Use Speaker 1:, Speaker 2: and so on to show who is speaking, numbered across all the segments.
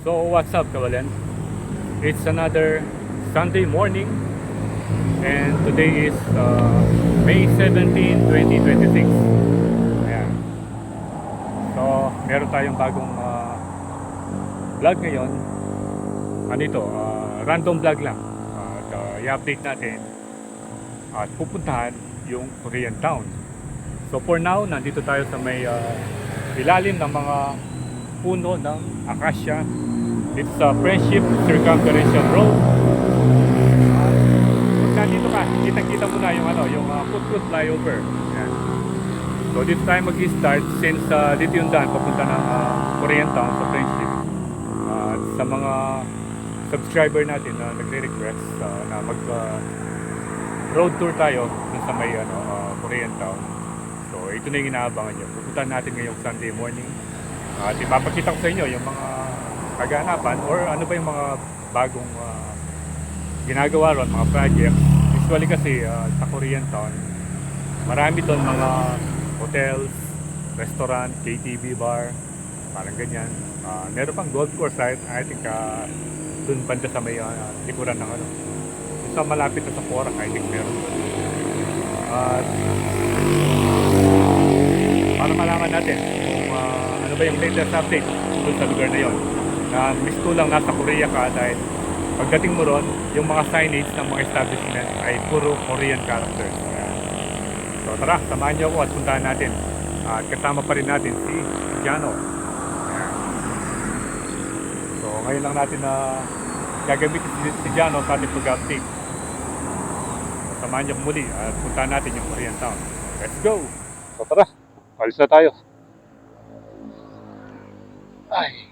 Speaker 1: So what's up, Kawalen? It's another Sunday morning and today is May 17, 2026. Ayan. So meron tayong bagong vlog ngayon. Ano ito? Random vlog lang. I-update natin at pupuntahan yung Korean town. So for now, nandito tayo sa may ilalim ng mga puno ng Acacia. It's a Friendship Circumferential Road. Pag nandito ka, kita-kita mo na yung yung Putput flyover. Yan. So dito tayo mag-start since dito yung daan papunta ng Korean town sa Friendship. Sa mga subscriber natin na nagre-request na mag road tour tayo dun sa may Korean town. So ito na yung inaabangan nyo. Pupuntahan natin ngayong Sunday morning. At ipapakita ko sa inyo yung mga kaganapan or ano ba yung mga bagong ginagawa ron, mga project. Usually kasi sa Korean town, marami doon mga hotels, restaurant, KTV bar, parang ganyan. Meron pang golf course, I think doon banda sa may likuran ng sa malapit na sa Porac, I think meron. At para malaman natin kung ano ba yung latest update doon sa lugar na yon. Na miss ko lang nasa Korea ka dahil pagdating mo ron, yung mga signage ng mga establishment ay puro Korean characters. So tara, samahan niyo ako at puntahan natin. At kasama pa rin natin si Jano. So ngayon lang natin na gagamit si Jano sa ating pag-update. So, samahan niyo muli at puntahan natin yung Korean town. Let's go! So tara, alis na tayo. Ay.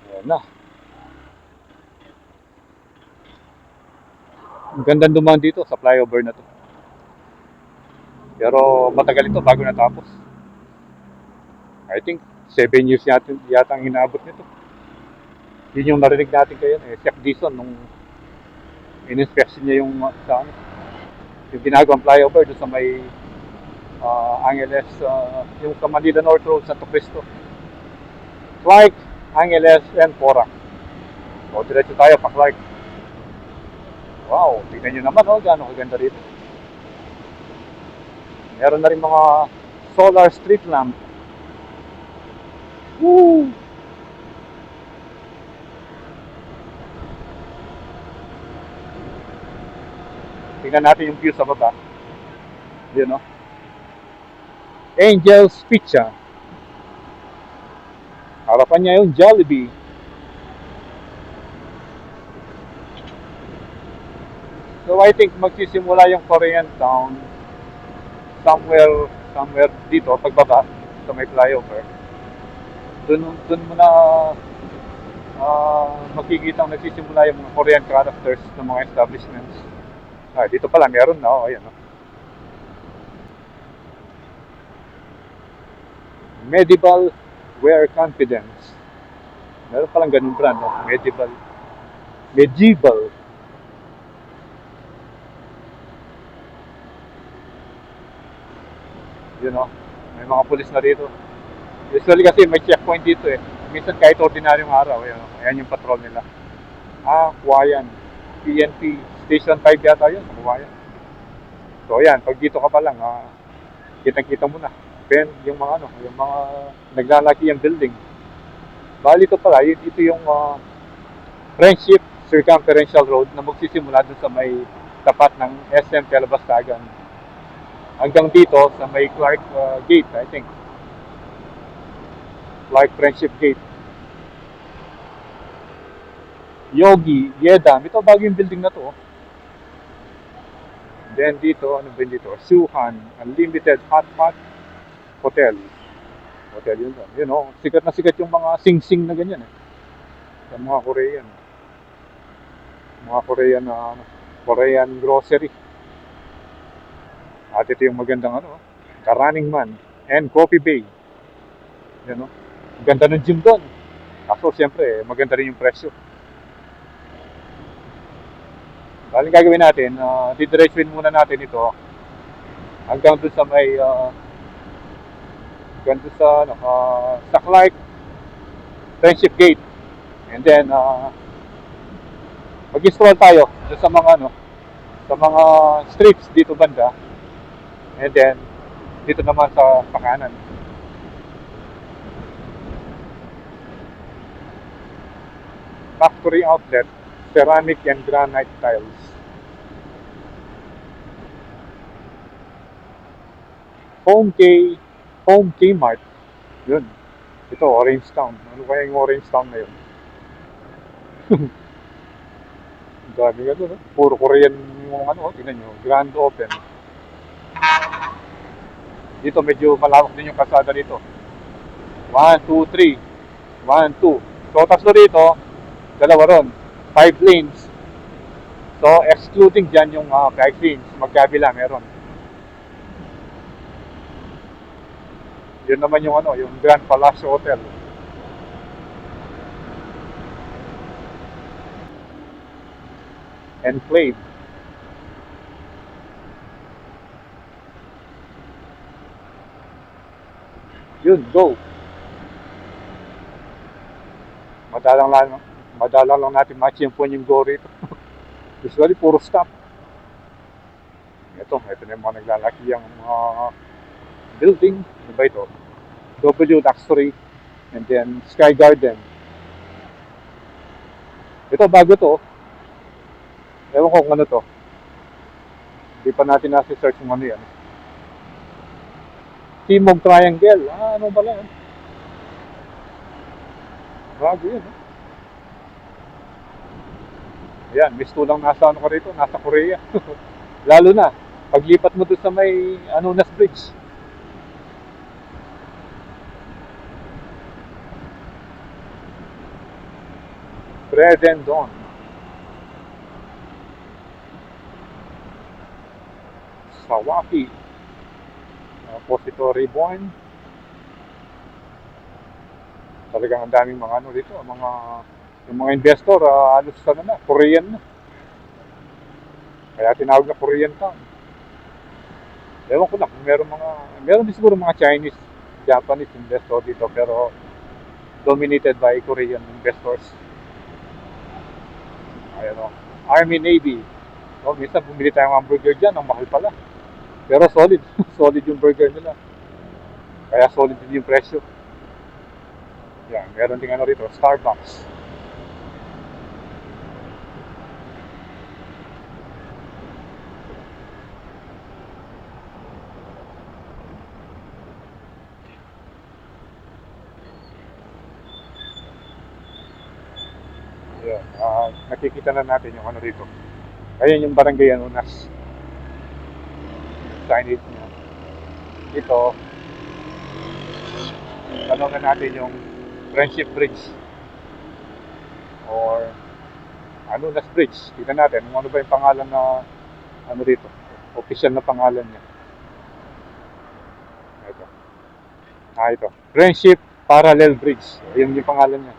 Speaker 1: Ayan na. Ang ganda dumaan dito sa flyover na to. Pero matagal ito bago natapos. I think 7 years yata ang inaabot nito. Yun yung narinig natin kayo, Chef Dison, nung in-inspection niya yung yung ginagawang flyover doon sa may Angeles, yung sa Manila North Road, Santo Cristo. Clark, Angeles, and Porac. So, diretso tayo pa Clark. Wow, tingnan nyo naman, gaano kaganda rito. Meron na rin mga solar street lamp. Woo! Tingnan natin yung view sa baba. Yun, no? Angel's Pizza. Harapan niya yung Jollibee. So I think magsisimula yung Korean town somewhere dito pagbaba sa may flyover. Doon mo na makikita ang nagsisimula yung mga Korean characters ng mga establishments. Dito pala meron na, ayan, no? Medieval Wear Confidence. Meron palang ganun brand, no? Medieval. You know, may mga pulis na dito. Usually kasi may checkpoint dito Minsan kahit ordinaryong araw, ayan yung patrol nila. Kuwayan. PNP. Station 5 yata yun, Kuwayan. So ayan, pag dito ka pa lang, kitang-kita mo na. Then, yung mga naglalaki yung building. Bali ito pala, ito yung Friendship Circumferential Road na magsisimula dun sa may tapat ng SM Calabastagan. Hanggang dito sa may Clark Gate, I think. Clark Friendship Gate. Yogi, Yedam. Ito bago yung building na to. Then dito, ano ba dito? Suhan, Unlimited Hot Pot Hotel. Hotel yun. Sikat na sikat yung mga sing-sing na ganyan Sa mga Korean. Mga Korean Korean grocery. At ito yung magandang The Running Man and Coffee Bay. Ganda ng gym doon. Kaso siyempre, maganda rin yung presyo. Bali gagawin natin, didiretsuin muna natin ito hanggang doon sa may, hanggang doon sa, ano, Saklay Friendship Gate. And then, mag-stroll tayo doon sa mga, ano, sa mga streets dito banda. And then, dito naman sa kanan. Factory outlet, ceramic and granite tiles. Home K, Home Kmart. Yun. Ito, Orange Town. Ano kaya yung Orange Town na yun? Ang dami nga doon, no? Puro Korean yung ano, tingnan nyo. Grand Open. Dito medyo malawak din yung kalsada dito. 1, 2, 3. 1, 2. So, tatlo dito, dalawa ron. 5 lanes. So, excluding dyan yung bike lanes, magkabila meron. Yun naman yung ano, yung Grand Palace Hotel. Enclave. Yun, go. Madalang lang natin ma-champion yung go rito. Usually, puro stop. Ito na yung mga naglalaki ang mga building. Ano ba ito? W Luxury. And then, Sky Garden. Ito, bago to. Ewan ko kung ano to. Hindi pa natin nasi-search kung ano yan. Timog Triangle. Ano ba lang? Bago yun. Ayan, misto lang nasa ano ka rito, nasa Korea. Lalo na, paglipat mo doon sa may Anunas Bridge. Bread and Dawn. Sawaki. Pository Buon. Talagang ang daming mga ano dito, yung mga investor, halos ano na, Korean na. Kaya tinawag na Korean Town. Ewan ko na kung meron din siguro mga Chinese, Japanese investor dito, pero dominated by Korean investors. Ayan o. Army Navy. So, minsan bumili tayong hamburger dyan, ang mahal pala. Pero solid. Solid yung burger nila. Kaya solid din yung presyo. Yan, meron din ano rito, Starbucks. Yan, nakikita na natin yung ano rito. Ayan yung Barangay Anunas. Signage niya. Ito, tanongin natin yung Friendship Bridge. Or Anunas Bridge. Tignan natin kung ano ba yung pangalan na ano dito. Official na pangalan niya. Ito. Ito. Friendship Parallel Bridge. Ayun yung pangalan niya.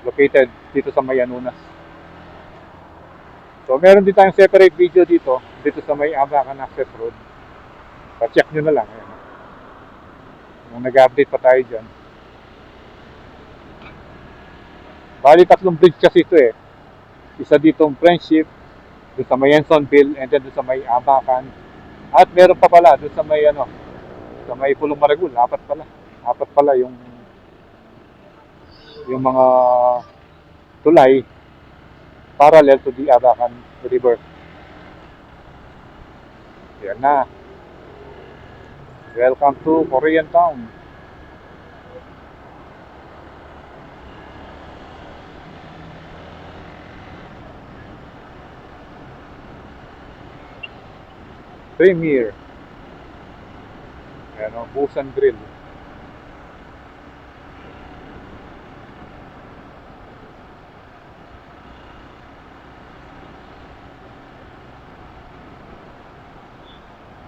Speaker 1: Located dito sa may Anunas. So, meron din tayong separate video dito sa may Abacan Access Road. Pa-check nyo na lang. Ayan. Nung nag-update pa tayo dyan. Bali, tatlong bridge kasi ito eh. Isa ditong Friendship, doon sa may Ensonville, and then doon sa may Abacan. At meron pa pala doon sa may sa may Pulong Maragul. Apat pala yung mga tulay parallel to the Abacan River. Yan na. Welcome to Korean Town. Premier. Ayan o, Busan Grill.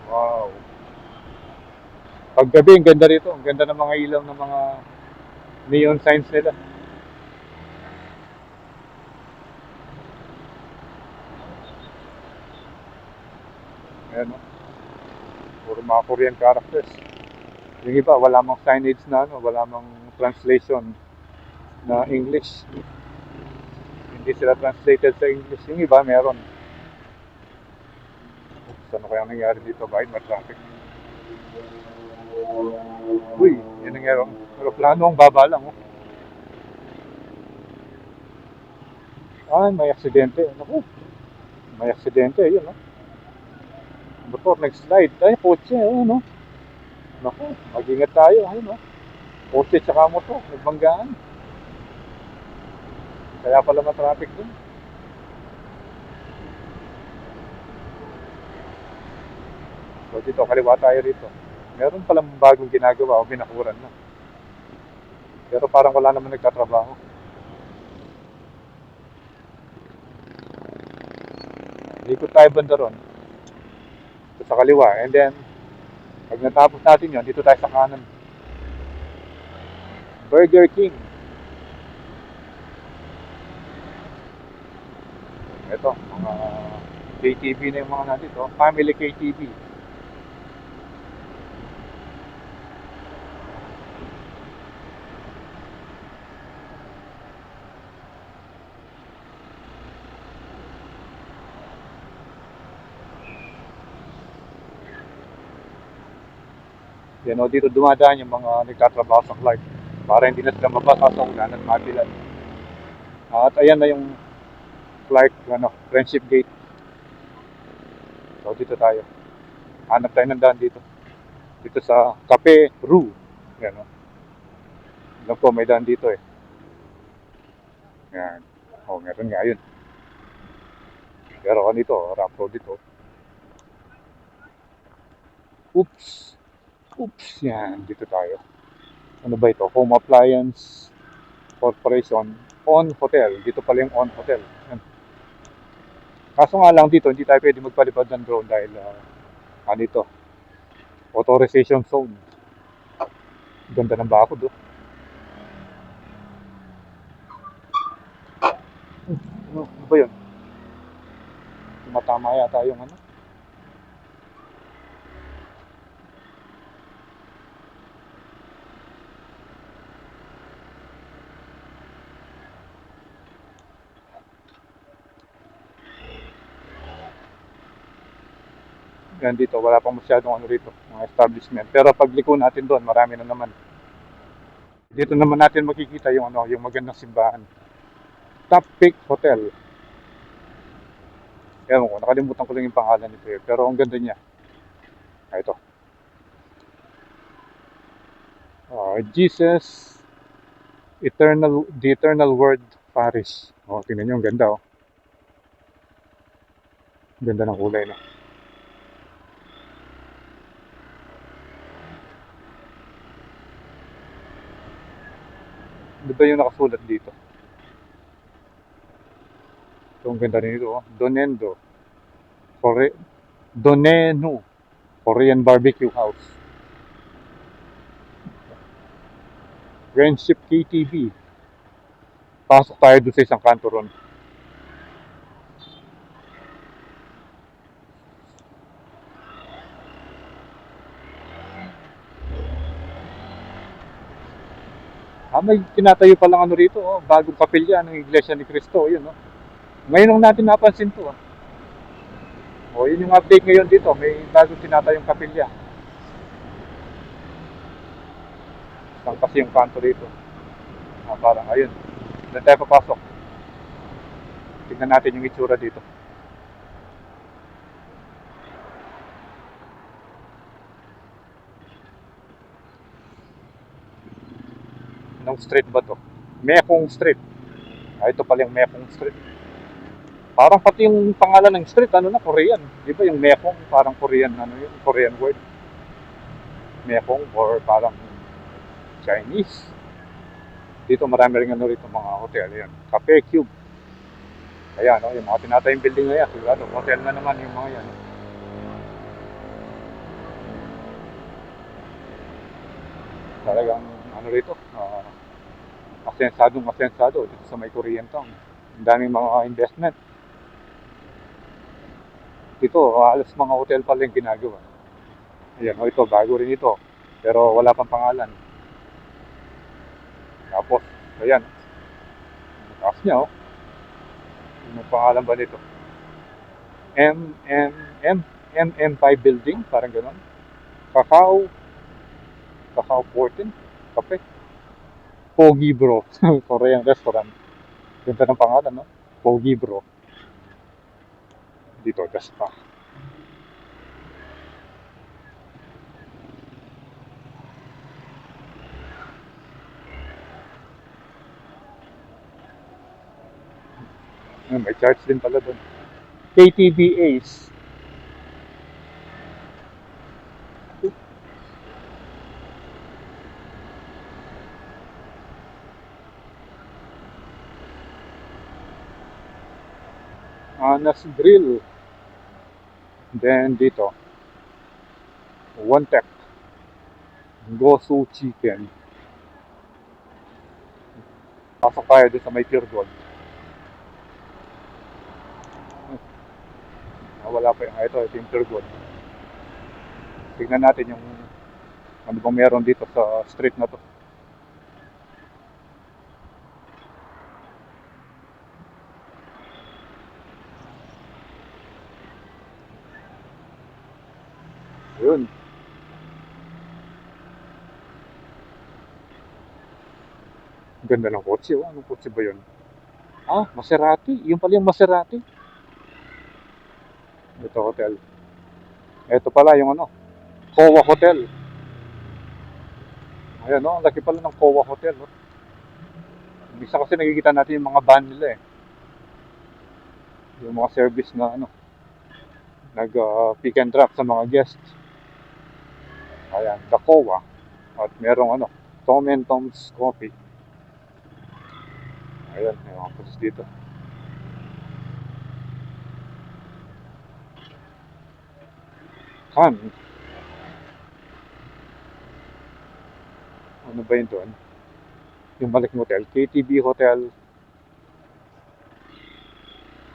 Speaker 1: Wow. Paggabi, ang ganda rito. Ang ganda ng mga ilaw ng mga neon signs nila. Ayan, no? Puro mga Korean characters. Yung iba, wala mang signage na ano, wala mang translation na English. Hindi sila translated sa English. Yung iba, meron. Oops, ano kaya nangyari dito? Bakit ma-traffic? Uy, yun nangyari. Aeroplano ang baba lang. Oh. Ay, may aksidente. Naku, may aksidente. Yun, no? Motor, nag-slide. Ay, kotse. Ayun, no? Naku, mag-ingat tayo. Ayun, no? Kotse tsaka motor, nagbanggaan. Kaya pala ma-traffic dun. So, dito, kaliwa tayo rito. Meron palang bagong ginagawa o binakuran na. Pero parang wala naman nagtatrabaho. Ikot tayo banda ron. Ito sa kaliwa. And then, pag natapos natin yon, dito tayo sa kanan. Burger King. Ito, mga KTV na yung mga natin. Oh. Family KTV. Yan o, dito dumadaan yung mga nagtatrabaho sa Clark. Para hindi na sila mabasa sa ulan at mabilan. At ayan na yung Clark, ano, Friendship Gate. So dito tayo. Hanap tayo ng daan dito. Dito sa Cafe Rue. Yan o. Alam ko may daan dito eh. Yan. O, meron nga yun. Pero dito, rough road dito. Oops. Oops. Yan, dito tayo. Ano ba ito? Home Appliance Corporation. On Hotel. Dito pala yung On Hotel. Yan. Kaso nga lang dito, hindi tayo pwede magpalipad ng drone dahil ano ito, authorization zone. Ganda ng bakod, oh. Ano ba yun? Tumatama yata yung ano. Yan dito, wala pang masyadong ano rito, mga establishment. Pero pag liko natin doon, marami na naman. Dito naman natin makikita yung ano, yung magandang simbahan. Top Peak Hotel. Ewan ko, nakalimutan ko lang yung pangalan nito eh. Pero ang ganda niya. Ito. Jesus The Eternal Word Parish. Oh, tingnan nyo, ang ganda oh. Ganda ng kulay no. Ano ba yung nakasulat dito? Ito, ang ganda rin ito oh. Donenu Korean Barbecue House. Friendship KTV. Pasok tayo doon sa isang kanto ron. May tinatayo pa lang ano rito, oh, bagong kapilya ng Iglesia ni Cristo, yun, oh. Ngayon lang natin napansin to, ah. Oh, yun yung update ngayon dito, may bagong tinatayong kapilya. Saan kasi yung kanto rito? Parang, ayun, doon tayo papasok. Tingnan natin yung itsura dito. Anong street ba to? Mekong Street. Ito pala yung Mekong Street. Parang pati yung pangalan ng street, ano na, Korean. Di ba yung Mekong, parang Korean, ano yun, Korean word. Mekong, or parang Chinese. Dito marami rin ano rito mga hotel, yan. Cafe Cube. Ayan, no, yung mga tinatayong building na yan. Sigurado, hotel na naman yung mga yan. Talagang, ano rito, asensado dito sa may Korean Town. Ang daming mga investment. Dito, halos mga hotel pa lang ginagawa. Ayan, ito, bago rin ito. Pero wala pang pangalan. Tapos, ayan, ang taas niya, oh. Yung pangalan ba nito? M, M, M, MM5 Building, parang gano'n. Kakao, Kakao 14, kape. Pogi Bro, Korean restaurant. Ganda ng pangalan, no? Pogi Bro. Dito, just pa. May charts din pala doon. KTV Ace. Anas Grill. Then dito, One Tech. Gosu Chicken. Pasok tayo doon sa may Pure Gold. Wala pa yung ito yung Pure Gold. Tignan natin yung ano bang meron dito sa street na to. Yun. Ganda ng kotse. Oh. Anong kotse ba yun? Maserati. Yung pala yung Maserati. Ito hotel. Ito pala yung ano, Kowa Hotel. Ayan, no? Ang laki pala ng Kowa Hotel. No? Bisa kasi nakikita natin yung mga van nila eh. Yung mga service na ano, nag pick and drop sa mga guests. Ayan, the Kowa. At merong ano, Tom and Tom's Coffee. Ayan, may mga pulis dito. Han. Ano ba yun doon? Yung malaking hotel. KTB Hotel.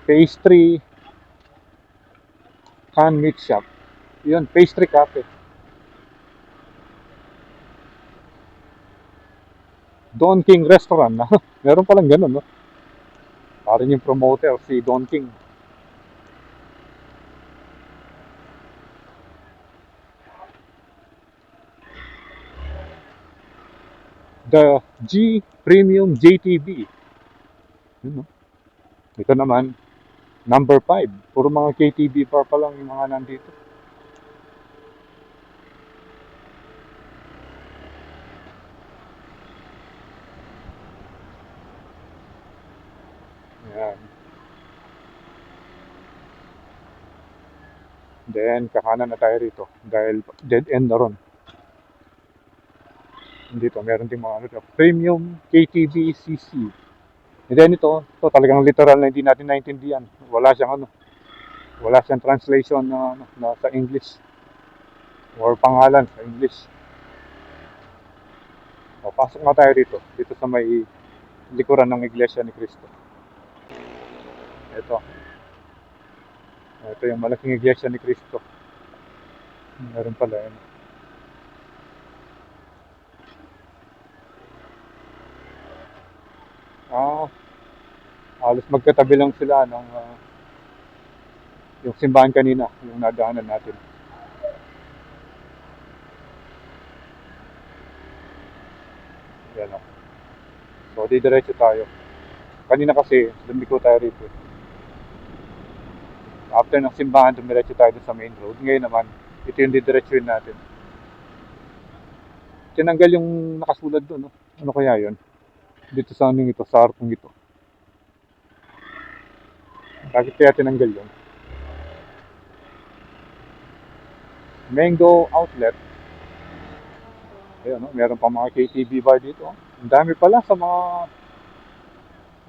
Speaker 1: Pastry. Han Meat Shop. Yun, Pastry Cafe. Don King Restaurant. Meron palang ganun, no? Parang yung promoter, si Don King. The G Premium JTB. Yun, no? Ito naman, number 5. Puro mga KTB bar pa lang yung mga nandito. Ayan. Then, kakanan na tayo rito. Dahil dead end na ron. Dito, meron ding mga ano, Premium KTV CC. And then ito talagang literal na hindi natin naintindihan. Wala siyang translation na sa English or pangalan sa English. Pasok nga tayo dito sa may likuran ng Iglesia ni Cristo. Ito, ito yung malaking Iglesia ni Cristo. Meron pala yun. Ah, halos magkatabi lang sila ng yung simbahan kanina, yung nadaanan natin. Yan o. So, diretso tayo. Kanina kasi, lumiko tayo rito. After ng simbahan, dumiretso tayo sa main road. Ngayon naman, ito yung didiretsuin natin. Tinanggal yung nakasulat doon, no? Ano kaya yun? Dito sa anong ito, sa harpong ito. Bakit kaya tinanggal yun? Mango Outlet. Ayun, no? Meron pa mga KTV bar dito. Ang dami pala sa mga,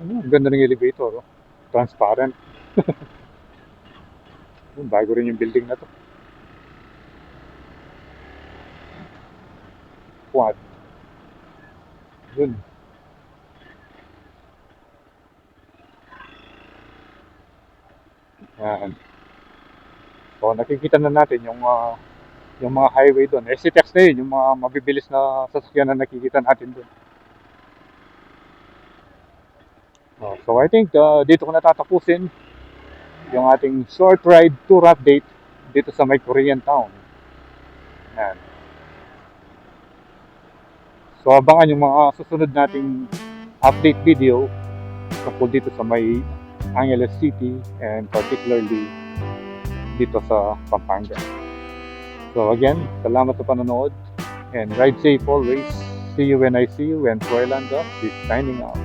Speaker 1: ang ganda ng elevator, oh. Transparent. Bago rin yung building na to. Quad. Yun. Yan. So nakikita na natin yung mga highway doon. SCTX na yun, yung mga mabibilis na sasakyan na nakikita natin doon. So I think dito ko natatapusin yung ating short ride tour update dito sa may Korean Town. Yan. So abangan yung mga susunod nating update video tungkol dito sa may Angeles City and particularly dito sa Pampanga. So again, salamat sa panonood and ride safe always. See you when I see you, and Troy Landa is signing out.